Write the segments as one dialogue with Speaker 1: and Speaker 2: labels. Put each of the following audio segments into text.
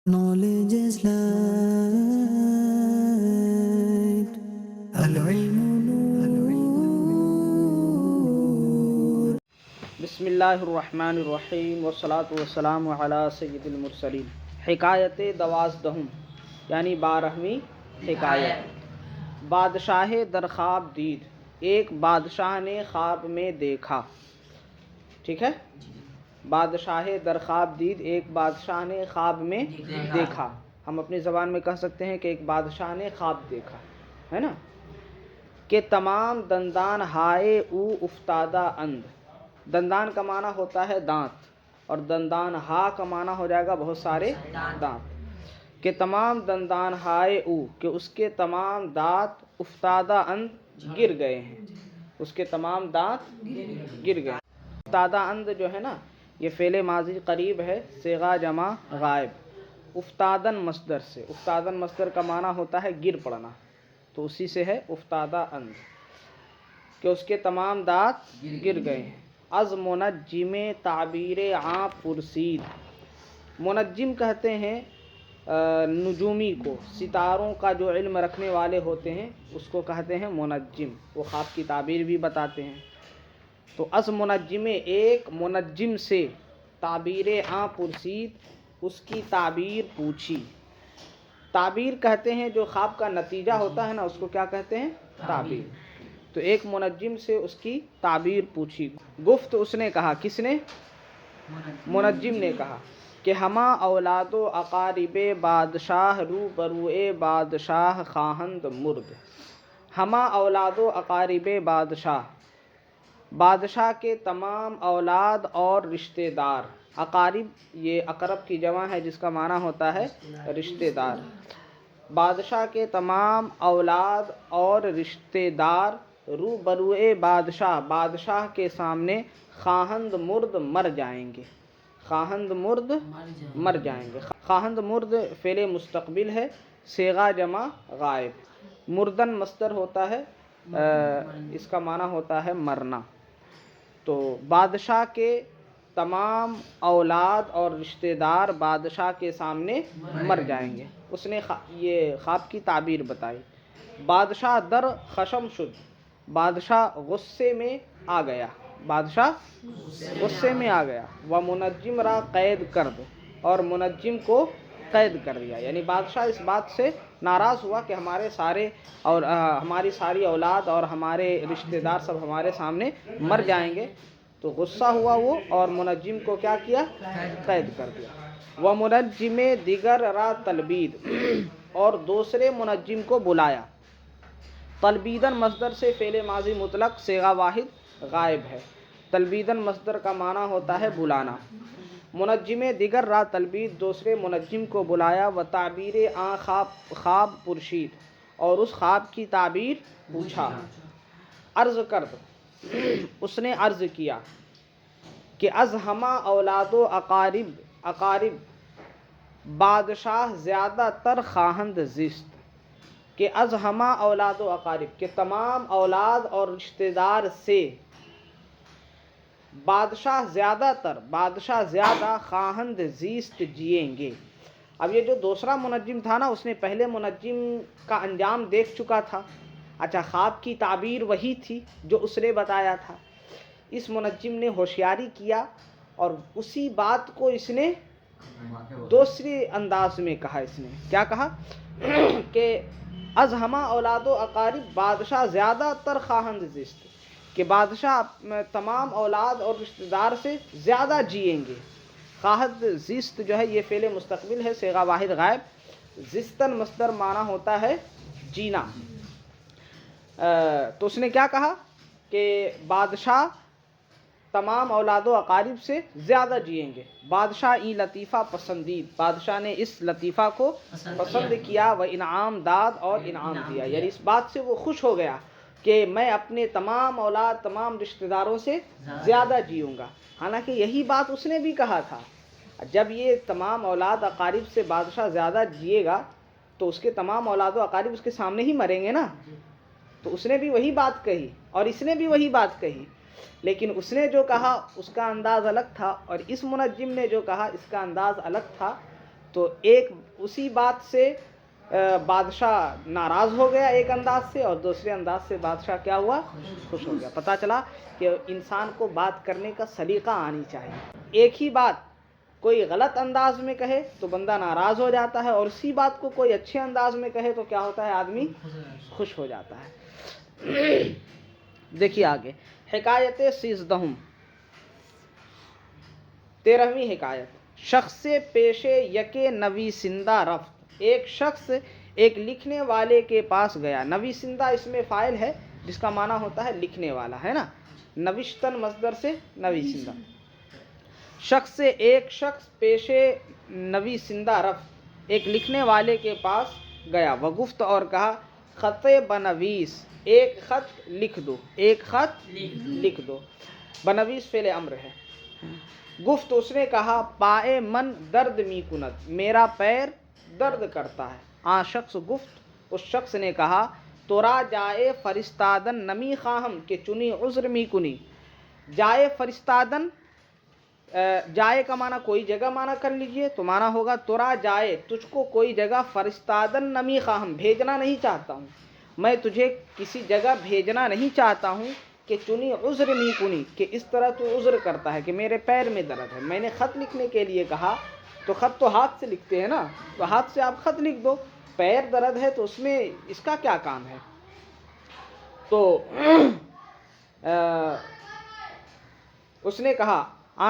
Speaker 1: Knowledge is light. العلم نور.
Speaker 2: بسم اللہ الرحمن الرحیم والصلاة والسلام علی سید المرسلین. حکایت دوازدہم یعنی 12ویں حکایت. بادشاہ در خواب دید. ایک بادشاہ نے خواب میں دیکھا. ٹھیک ہے، بادشاہ در خواب دید، ایک بادشاہ نے خواب میں دیکھا. ہم اپنی زبان میں کہہ سکتے ہیں کہ ایک بادشاہ نے خواب دیکھا، ہے نا. کہ تمام دندان ہائے او افتادہ اند. دندان کا معنی ہوتا ہے دانت، اور دندان ہا کا معنی ہو جائے گا بہت سارے دانت. کہ تمام دندان ہائے او، کہ اس کے تمام دانت افتادہ اند گر گئے ہیں. اس کے تمام دانت گر گئے. افتادہ اند جو ہے نا، یہ فعل ماضی قریب ہے، صیغہ جمع غائب. افتادن مصدر سے، افتادن مصدر کا معنی ہوتا ہے گر پڑنا، تو اسی سے ہے افتادہ اند، کہ اس کے تمام دانت گر گئے ہیں. از منجم تعبیر عام پرسید. منجم کہتے ہیں نجومی کو، ستاروں کا جو علم رکھنے والے ہوتے ہیں اس کو کہتے ہیں منجم. وہ خواب کی تعبیر بھی بتاتے ہیں. تو از منجم، ایک منجم سے تعبیر عام پرسید، اس کی تعبیر پوچھی. تعبیر کہتے ہیں جو خواب کا نتیجہ ہوتا ہے نا، اس کو کیا کہتے ہیں؟ تعبیر. تو ایک منجم سے اس کی تعبیر پوچھی. گفت، اس نے کہا. کس نے؟ منجم نے کہا کہ ہما اولاد و اقارب بادشاہ رو بروئے بادشاہ خواہند مرد. ہما اولاد و اقارب بادشاہ، بادشاہ کے تمام اولاد اور رشتہ دار. اقارب یہ اقرب کی جمع ہے جس کا معنی ہوتا ہے رشتہ دار. بادشاہ کے تمام اولاد اور رشتہ دار رو بروئے بادشاہ، بادشاہ کے سامنے خواہند مرد مر جائیں گے. خواہند مرد مر جائیں گے. خواہند مرد فعل مستقبل ہے، صیغہ جمع غائب. مردن مصدر ہوتا ہے، اس کا معنی ہوتا ہے مرنا. تو بادشاہ کے تمام اولاد اور رشتہ دار بادشاہ کے سامنے مر جائیں گے. اس نے یہ خواب کی تعبیر بتائی. بادشاہ در خشم شد، بادشاہ غصے میں آ گیا. بادشاہ غصے میں آ گیا. و منجم را قید کرد، اور منجم کو قید کر دیا. یعنی بادشاہ اس بات سے ناراض ہوا کہ ہمارے سارے اور ہماری ساری اولاد اور ہمارے رشتہ دار سب ہمارے سامنے مر جائیں گے. تو غصہ ہوا وہ، اور منجم کو کیا کیا؟ قید کر دیا. و منجم دیگر را تلبید، اور دوسرے منجم کو بلایا. تلبیدن مصدر سے فعل ماضی مطلق صیغہ واحد غائب ہے. تلبیدن مصدر کا معنی ہوتا ہے بلانا. منجم دیگر را تلبید، دوسرے منجم کو بلایا. و تعبیر آن خواب پرشید، اور اس خواب کی تعبیر پوچھا. عرض کرد، اس نے عرض کیا کہ از ہما اولاد و اقارب بادشاہ زیادہ تر خواہند زیست. کہ از ہما اولاد و اقارب، کہ تمام اولاد اور رشتہ دار سے بادشاہ زیادہ تر، بادشاہ زیادہ خواہند زیست جئیں گے. اب یہ جو دوسرا منجم تھا نا، اس نے پہلے منجم کا انجام دیکھ چکا تھا. اچھا، خواب کی تعبیر وہی تھی جو اس نے بتایا تھا. اس منجم نے ہوشیاری کیا اور اسی بات کو اس نے دوسرے انداز میں کہا. اس نے کیا کہا کہ از ہما اولاد و اقارب بادشاہ زیادہ تر خواہند زیست، کہ بادشاہ تمام اولاد اور رشتہ دار سے زیادہ جئیں گے. خواہند زیست جو ہے یہ فعل مستقبل ہے، صیغہ واحد غائب. زستن مصدر معنی ہوتا ہے جینا. تو اس نے کیا کہا کہ بادشاہ تمام اولاد و اقارب سے زیادہ جئیں گے. بادشاہ ای لطیفہ پسندید، بادشاہ نے اس لطیفہ کو پسند کیا. و انعام داد، اور انعام دیا. یعنی اس بات سے وہ خوش ہو گیا کہ میں اپنے تمام اولاد، تمام رشتہ داروں سے زیادہ جیوں گا. حالانکہ یہی بات اس نے بھی کہا تھا. جب یہ تمام اولاد اقارب سے بادشاہ زیادہ جیے گا تو اس کے تمام اولاد و اقارب اس کے سامنے ہی مریں گے نا. تو اس نے بھی وہی بات کہی اور اس نے بھی وہی بات کہی. لیکن اس نے جو کہا اس کا انداز الگ تھا، اور اس منجم نے جو کہا اس کا انداز الگ تھا. تو تو ایک اسی بات سے بادشاہ ناراض ہو گیا ایک انداز سے، اور دوسرے انداز سے بادشاہ کیا ہوا؟ خوش ہو گیا۔ پتہ چلا کہ انسان کو بات کرنے کا سلیقہ آنی چاہیے۔ ایک ہی بات کوئی غلط انداز میں کہے تو بندہ ناراض ہو جاتا ہے، اور اسی بات کو کوئی اچھے انداز میں کہے تو کیا ہوتا ہے؟ آدمی خوش ہو جاتا ہے۔ دیکھیے آگے، حکایت 13 13ویں حکایت، شخص پیش یک نویسندہ رفت۔ ایک شخص ایک لکھنے والے کے پاس گیا۔ نویسندہ اس میں فاعل ہے جس کا معنی ہوتا ہے لکھنے والا، ہے نا؟ نوشتن مصدر سے نویسندہ۔ ایک شخص پیش نویسندہ رفت، ایک لکھنے والے کے پاس گیا، وگفت اور کہا، خط بنویس، ایک خط لکھ دو، ایک خط لکھ دو۔ بنویس فعل امر ہے۔ گفت اس نے کہا، پائے من درد می کند، میرا پیر درد کرتا ہے۔ شخص گفت، اس شخص نے کہا، تورا جائے فرستادن نمی خواہم کہ چنی عذر می کنی۔ جائے فرستادن، جائے کا معنی کوئی جگہ معنی کر لیجئے تو معنی ہوگا تورا جائے، تجھ کو کوئی جگہ، فرستادن نمی خواہم، بھیجنا نہیں چاہتا ہوں، میں تجھے کسی جگہ بھیجنا نہیں چاہتا ہوں، کہ چنی عذر می کنی، کہ اس طرح تو عذر کرتا ہے کہ میرے پیر میں درد ہے۔ میں نے خط لکھنے کے لیے کہا، تو خط تو ہاتھ سے لکھتے ہیں نا، تو ہاتھ سے آپ خط لکھ دو، پیر درد ہے تو اس میں اس کا کیا کام ہے؟ تو اس نے کہا،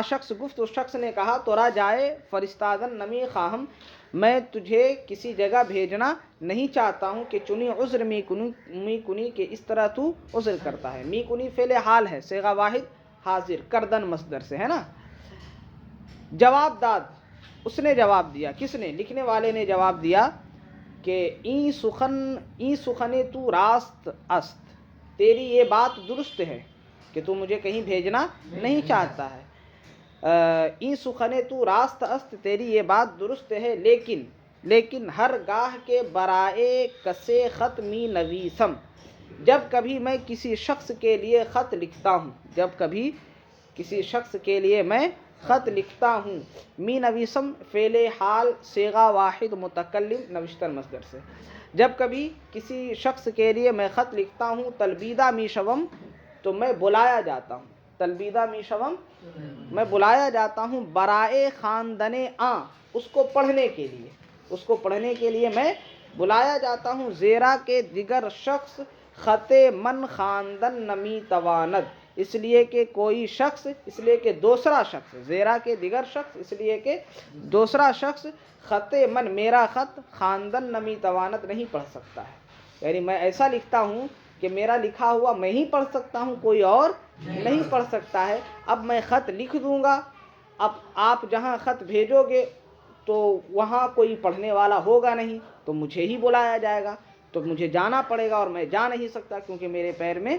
Speaker 2: شخص گفت، اس شخص نے کہا، تورا جائے فرستادن نمی خواہم، میں تجھے کسی جگہ بھیجنا نہیں چاہتا ہوں، کہ چنی عذر می کنی، کہ اس طرح تو عذر کرتا ہے۔ می کنی فعل حال ہے، صیغہ واحد حاضر، کردن مصدر سے، ہے نا؟ جواب داد، اس نے جواب دیا، کس نے؟ لکھنے والے نے جواب دیا کہ این سخن تو راست است، تیری یہ بات درست ہے کہ تو مجھے کہیں بھیجنا نہیں چاہتا ہے۔ این سخن تو راست است، تیری یہ بات درست ہے، لیکن ہر گاہ کے برائے کسے خط می نویسم، جب کبھی میں کسی شخص کے لیے خط لکھتا ہوں، جب کبھی کسی شخص کے لیے میں خط لکھتا ہوں، می نویسم فعل حال صیغہ واحد متکلم نوشتن مصدر سے، جب کبھی کسی شخص کے لیے میں خط لکھتا ہوں، تلبیدہ می شوم، تو میں بلایا جاتا ہوں، تلبیدہ می شوم، میں بلایا جاتا ہوں، برائے خواندن اس کو پڑھنے کے لیے، اس کو پڑھنے کے لیے میں بلایا جاتا ہوں، زیرا کے دیگر شخص خط من خواندن نمی تواند، اس لیے کہ کوئی شخص، اس لیے کہ دوسرا شخص، زیرا کے دیگر شخص، اس لیے کہ دوسرا شخص خط من، میرا خط، خواندن نمی تواند نہیں پڑھ سکتا ہے، یعنی میں ایسا لکھتا ہوں کہ میرا لکھا ہوا میں ہی پڑھ سکتا ہوں، کوئی اور نہیں پڑھ سکتا ہے۔ اب میں خط لکھ دوں گا، اب آپ جہاں خط بھیجو گے تو وہاں کوئی پڑھنے والا ہوگا نہیں، تو مجھے ہی بلایا جائے گا، تو مجھے جانا پڑے گا، اور میں جا نہیں سکتا کیونکہ میرے پیر میں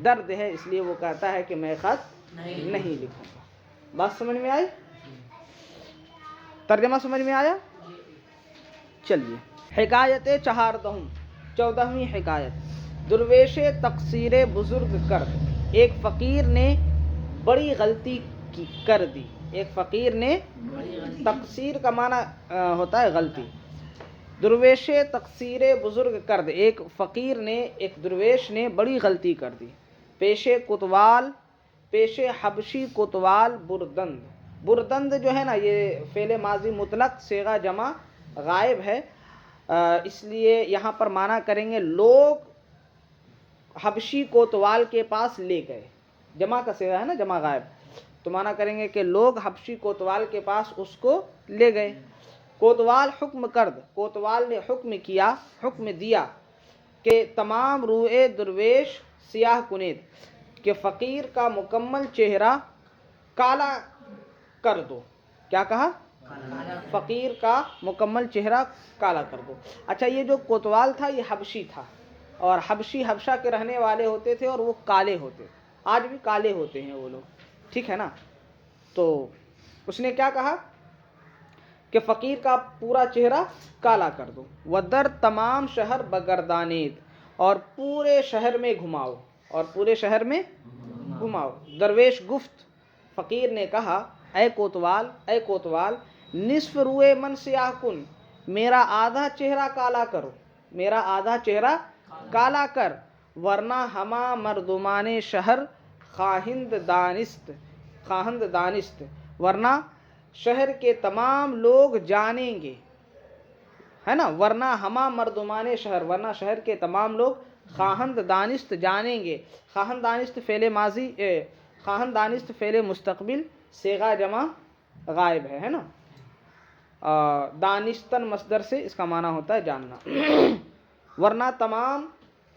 Speaker 2: درد ہے، اس لیے وہ کہتا ہے کہ میں خط نہیں لکھوں گا۔ بات سمجھ میں آئی؟ ترجمہ سمجھ میں آیا؟ چلیے، حکایت 14ویں حکایت، درویش تقصیر بزرگ کرد، ایک فقیر نے بڑی غلطی کر دی، ایک فقیر نے، تقصیر کا معنی ہوتا ہے غلطی، درویش تقصیر بزرگ کرد، ایک فقیر نے، ایک درویش نے بڑی غلطی کر دی، پیش کوتوال، پیش حبشی کوتوال بردند، بردند جو ہے نا یہ فعل ماضی مطلق صیغہ جمع غائب ہے، اس لیے یہاں پر معنی کریں گے لوگ حبشی کوتوال کے پاس لے گئے، جمع کا صیغہ ہے نا، جمع غائب، تو معنی کریں گے کہ لوگ حبشی کوتوال کے پاس اس کو لے گئے۔ کوتوال حکم کرد، کوتوال نے حکم کیا، حکم دیا کہ تمام روئے درویش سیاہ کنید، کہ فقیر کا مکمل چہرہ کالا کر دو۔ کیا کہا؟ فقیر کا مکمل چہرہ کالا کر دو۔ اچھا، یہ جو کوتوال تھا یہ حبشی تھا، اور حبشی حبشہ کے رہنے والے ہوتے تھے، اور وہ کالے ہوتے، آج بھی کالے ہوتے ہیں وہ لوگ، ٹھیک ہے نا؟ تو اس نے کیا کہا کہ فقیر کا پورا چہرہ کالا کر دو، ودر تمام شہر بگردانید، اور پورے شہر میں گھماؤ، اور پورے شہر میں گھماؤ۔ درویش گفت، فقیر نے کہا، اے کوتوال، اے کوتوال، نصف روئے من سیاہ کن، میرا آدھا چہرہ کالا کرو، میرا آدھا چہرہ کالا کر، ورنہ ہما مردمان شہر خواہند دانست، ورنہ شہر کے تمام لوگ جانیں گے، ہے نا، ورنہ ہما مردمان شہر، ورنہ شہر کے تمام لوگ خواہند دانست جانیں گے۔ خواہند دانست فعل ماضی، خواہند دانست فعل مستقبل صیغہ جمع غائب ہے نا، دانستن مصدر سے اس کا معنی ہوتا ہے جاننا۔ ورنہ تمام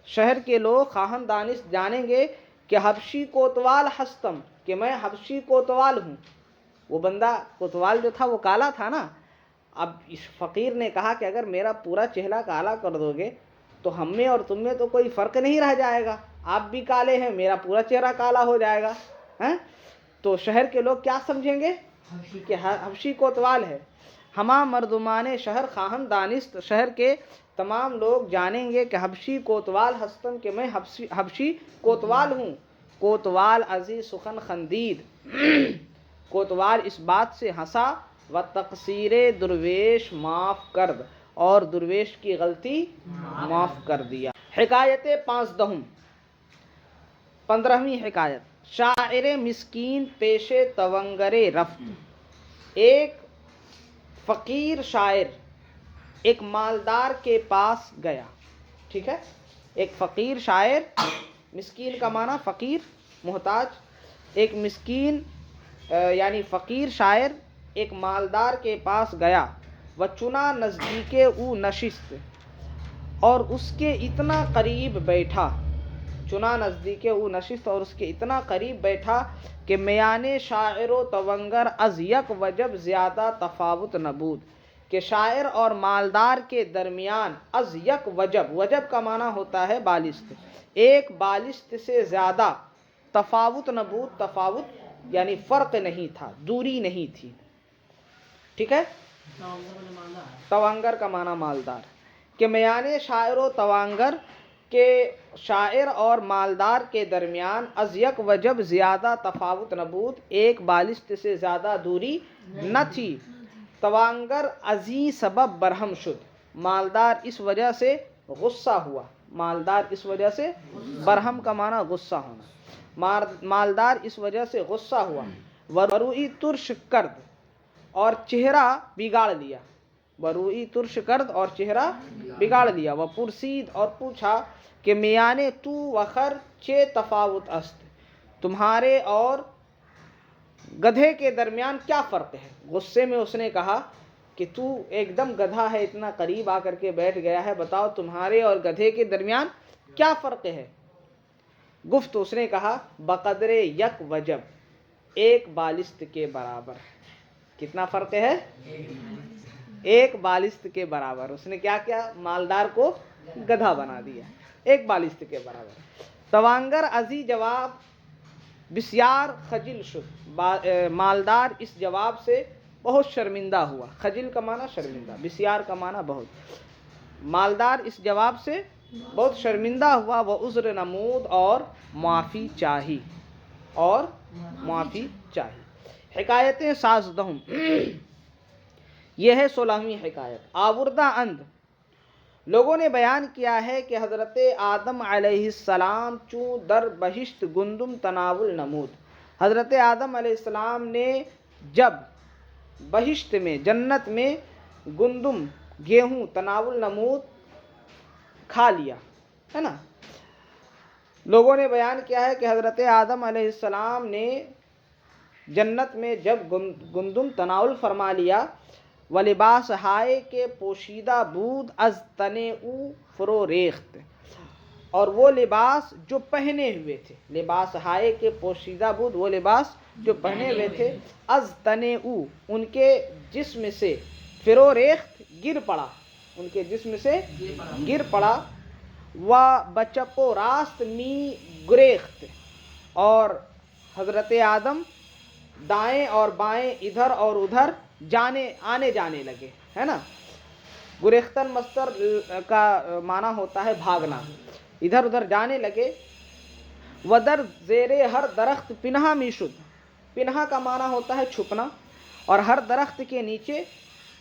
Speaker 2: شہر کے لوگ خواہند دانست جانیں گے کہ حبشی کوتوال ہستم، کہ میں حبشی کوتوال ہوں۔ وہ بندہ کوتوال جو تھا وہ کالا تھا نا، اب اس فقیر نے کہا کہ اگر میرا پورا چہرہ کالا کر دو گے تو ہم میں اور تم میں تو کوئی فرق نہیں رہ جائے گا، آپ بھی کالے ہیں، میرا پورا چہرہ کالا ہو جائے گا، تو شہر کے لوگ کیا سمجھیں گے کہ حبشی کوتوال ہے۔ ہما مردمان شہر خواہند دانست، شہر کے تمام لوگ جانیں گے کہ حبشی کوتوال ہستم، کہ میں حبشی کوتوال ہوں۔ کوتوال ازی سخن خندید، کوتوال اس بات سے ہنسا، و تقصیر درویش معاف کرد، اور درویش کی غلطی معاف کر دیا۔ حکایت 15ویں حکایت۔ شاعر مسکین پیش تونگر رفت۔ ایک فقیر شاعر ایک مالدار کے پاس گیا، ٹھیک ہے، ایک فقیر شاعر، مسکین کا معنی فقیر محتاج، ایک مسکین یعنی فقیر شاعر ایک مالدار کے پاس گیا، و چنا نزدیک او نشست، اور اس کے اتنا قریب بیٹھا، چنا نزدیک او نشست، اور اس کے اتنا قریب بیٹھا کہ میان شاعر و تونگر از یک وجب زیادہ تفاوت نبود، کہ شاعر اور مالدار کے درمیان از یک وجب، وجب کا معنی ہوتا ہے بالشت، ایک بالشت سے زیادہ تفاوت نبود، تفاوت یعنی فرق نہیں تھا، دوری نہیں تھی، ٹھیک ہے، توانگر کا معنی مالدار، کہ میان شاعر و توانگر کے شاعر اور مالدار کے درمیان از یک وجب زیادہ تفاوت نبود، ایک بالشت سے زیادہ دوری نہ تھی، توانگر ازی سبب برہم شد، مالدار اس وجہ سے غصہ ہوا، مالدار اس وجہ سے، برہم کا معنی غصہ ہونا، مالدار اس وجہ سے غصہ ہوا، وروئی ترش کرد، اور چہرہ بگاڑ لیا، وروئی ترش کرد اور چہرہ بگاڑ لیا، وہ پرسید اور پوچھا کہ میانے تو وخر چے تفاوت است، تمہارے اور گدھے کے درمیان کیا فرق ہے، غصے میں اس نے کہا کہ تو ایک دم گدھا ہے، اتنا قریب آ کر کے بیٹھ گیا ہے، بتاؤ تمہارے اور گدھے کے درمیان کیا فرق ہے۔ گفت، اس نے کہا، بقدر یک وجب، ایک بالشت کے برابر، کتنا فرق ہے، ایک بالشت کے برابر، اس نے کیا کیا، مالدار کو گدھا بنا دیا، ایک بالشت کے برابر۔ توانگر ازی جواب بسیار خجل شد، مالدار اس جواب سے بہت شرمندہ ہوا، خجل کا معنی شرمندہ، بسیار کا معنی بہت، مالدار اس جواب سے بہت شرمندہ ہوا، وہ عذر نمود اور معافی چاہی، اور معافی چاہی۔ حکایتیں 16 یہ ہے 16ویں حکایت۔ آوردہ اند، لوگوں نے بیان کیا ہے کہ حضرت آدم علیہ السلام چوں در بہشت گندم تناول نمود، حضرت آدم علیہ السلام نے جب بہشت میں، جنت میں گندم گیہوں تناول نمود کھا لیا، ہے نا، لوگوں نے بیان کیا ہے کہ حضرت آدم علیہ السلام نے جنت میں جب گندم تناول فرما لیا، و لباس ہائے کے پوشیدہ بود از تنے او فرو ریخت، اور وہ لباس جو پہنے ہوئے تھے، لباس ہائے کے پوشیدہ بود، وہ لباس جو پہنے ہوئے تھے، از تنے او، ان کے جسم سے، فرو ریخت گر پڑا، ان کے جسم سے گر پڑا، و بچپ و راست می گریخت، اور حضرت آدم دائیں اور بائیں، ادھر اور ادھر آنے جانے لگے، ہے نا، گریختن مصدر کا معنی ہوتا ہے بھاگنا، ادھر ادھر جانے لگے، ودر زیر ہر درخت پنہا می شد، پنہا کا معنی ہوتا ہے چھپنا، اور ہر درخت کے نیچے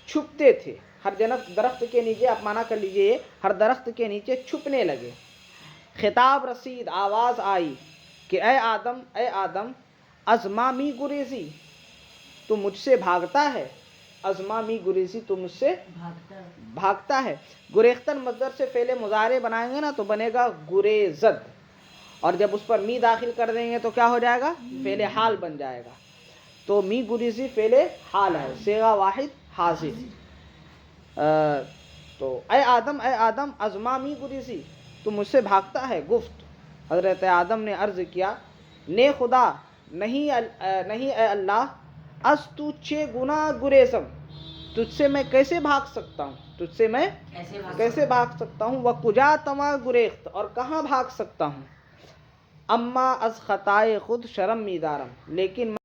Speaker 2: چھپتے تھے. ہر درخت کے نیچے آپ مانا کر لیجئے یہ ہر درخت کے نیچے چھپنے لگے. خطاب رسید، آواز آئی کہ اے آدم از ما می گریزی، تو مجھ سے بھاگتا ہے. از ما می گریزی، تو مجھ سے بھاگتا ہے. گریختن مصدر سے فعل مضارع بنائیں گے نا تو بنے گا گریزد، اور جب اس پر می داخل کر دیں گے تو کیا ہو جائے گا؟ فعل حال بن جائے گا. تو می گریزی فعل حال ہے، صیغہ واحد حاضر. تو اے آدم از ما می گریزی، تو مجھ سے بھاگتا ہے. گفت، حضرت آدم نے عرض کیا، نے خدا، نہیں اے اللہ، از تو چے گنا گریزم، تجھ سے میں کیسے بھاگ سکتا ہوں، تجھ سے میں کیسے بھاگ سکتا ہوں. وَکُجا تما گریخت، اور کہاں بھاگ سکتا ہوں. اما از خطائے خود شرم می دارم، لیکن